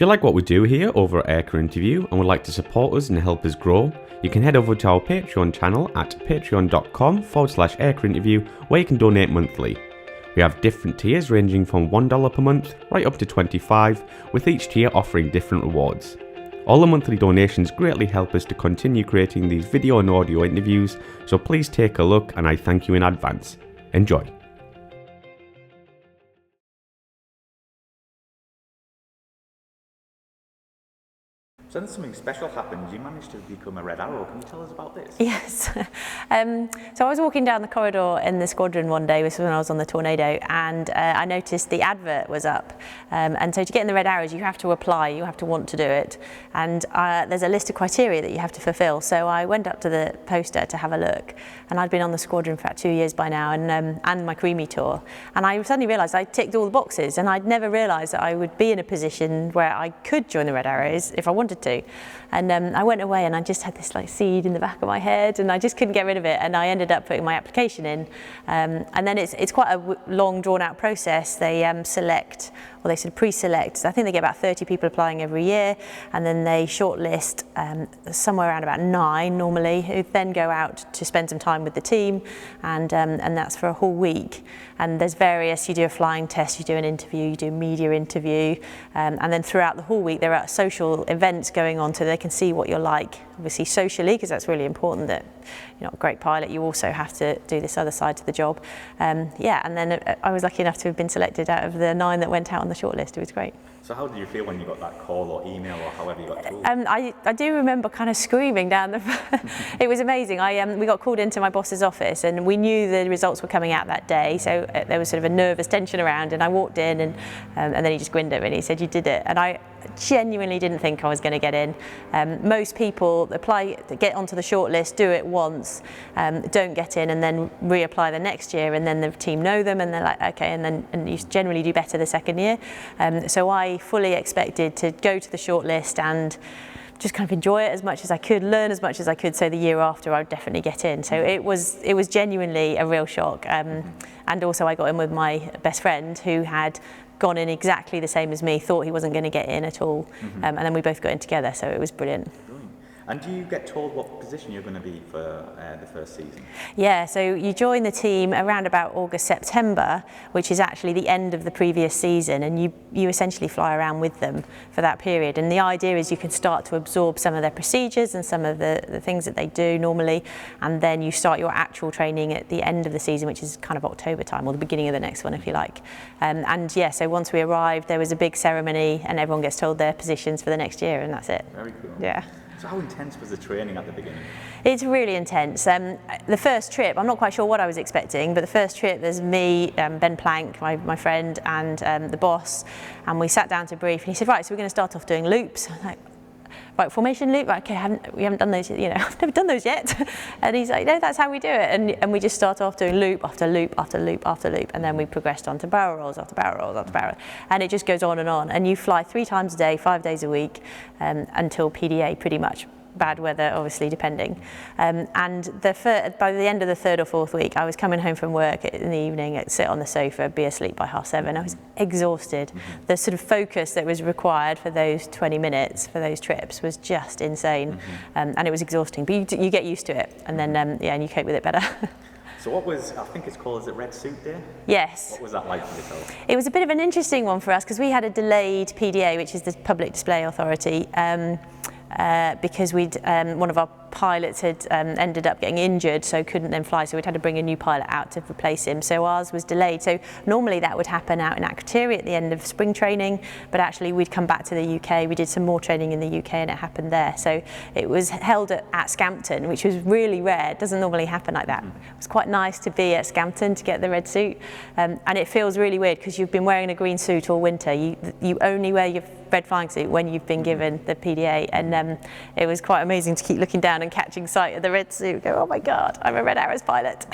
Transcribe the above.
you like what we do here over at Aircrew Interview and would like to support us and help us grow, you can head over to our Patreon channel at patreon.com/Aircrew Interview, where you can donate monthly. We have different tiers ranging from $1 per month right up to $25, with each tier offering different rewards. All the monthly donations greatly help us to continue creating these video and audio interviews, so please take a look and I thank you in advance. Enjoy. So then something special happened. You managed to become a Red Arrow. Can you tell us about this? Yes. So I was walking down the corridor in the squadron one day, this was when I was on the Tornado, and I noticed the advert was up. And so to get in the Red Arrows, you have to apply, you have to want to do it. And there's a list of criteria that you have to fulfill. So I went up to the poster to have a look. And I'd been on the squadron for about 2 years by now, and my Creamy tour. And I suddenly realised I ticked all the boxes, and I'd never realised that I would be in a position where I could join the Red Arrows if I wanted to. And I went away and I just had this like seed in the back of my head and I just couldn't get rid of it, and I ended up putting my application in, and then it's quite a long drawn out process. They select, or they sort of pre-select, I think they get about 30 people applying every year, and then they shortlist somewhere around about 9 normally, who then go out to spend some time with the team, and that's for a whole week. And there's various, you do a flying test, you do an interview, you do a media interview, and then throughout the whole week there are social events going on so they can see what you're like, obviously socially, because that's really important that you're not a great pilot, you also have to do this other side to the job. Yeah, and then I was lucky enough to have been selected out of the 9 that went out on the shortlist. It was great. So how did you feel when you got that call or email or however you got told? I do remember kind of screaming down the it was amazing. We got called into my boss's office and we knew the results were coming out that day, so there was sort of a nervous tension around, and I walked in and then he just grinned at me and he said, "You did it." And I genuinely didn't think I was going to get in. Most people get onto the shortlist, do it once, don't get in, and then reapply the next year, and then the team know them and they're like, okay, and you generally do better the second year. So I fully expected to go to the shortlist and just kind of enjoy it as much as I could, learn as much as I could, so the year after I'd definitely get in. So it was genuinely a real shock. And also I got in with my best friend who had gone in exactly the same as me, thought he wasn't going to get in at all, and then we both got in together, so it was brilliant. And do you get told what position you're going to be for the first season? Yeah, so you join the team around about August, September, which is actually the end of the previous season, and you essentially fly around with them for that period. And the idea is you can start to absorb some of their procedures and some of the things that they do normally, and then you start your actual training at the end of the season, which is kind of October time, or the beginning of the next one if you like. And yeah, so once we arrived there was a big ceremony and everyone gets told their positions for the next year, and that's it. Very cool. Yeah. So how intense was the training at the beginning? It's really intense. The first trip, I'm not quite sure what I was expecting, but the first trip there's me, Ben Plank, my friend, and the boss, and we sat down to brief, and he said, right, so we're going to start off doing loops. I'm like, right, formation loop, right, okay, we haven't done those yet, you know, I've never done those yet. And he's like, no, that's how we do it. And we just start off doing loop after loop after loop after loop, and then we progressed on to barrel rolls after barrel rolls after barrel, and it just goes on, and you fly 3 times a day, 5 days a week, until PDA pretty much. Bad weather, obviously, depending. And by the end of the 3rd or 4th week, I was coming home from work in the evening, I'd sit on the sofa, be asleep by 7:30. I was exhausted. The sort of focus that was required for those 20 minutes for those trips was just insane, and it was exhausting. But you get used to it, and then yeah, and you cope with it better. So what was, I think it's called, is it Red Suit Day? Yes. What was that like for yourself? It was a bit of an interesting one for us because we had a delayed PDA, which is the Public Display Authority. Because one of our pilots had ended up getting injured, so couldn't then fly, so we'd had to bring a new pilot out to replace him, so ours was delayed. So normally that would happen out in Akrotiri at the end of spring training, but actually we'd come back to the UK, we did some more training in the UK and it happened there. So it was held at Scampton, which was really rare, it doesn't normally happen like that. It was quite nice to be at Scampton to get the red suit, and it feels really weird because you've been wearing a green suit all winter, you only wear your red flying suit when you've been given the PDA, and it was quite amazing to keep looking down and catching sight of the red suit, go, oh my God, I'm a Red Arrows pilot.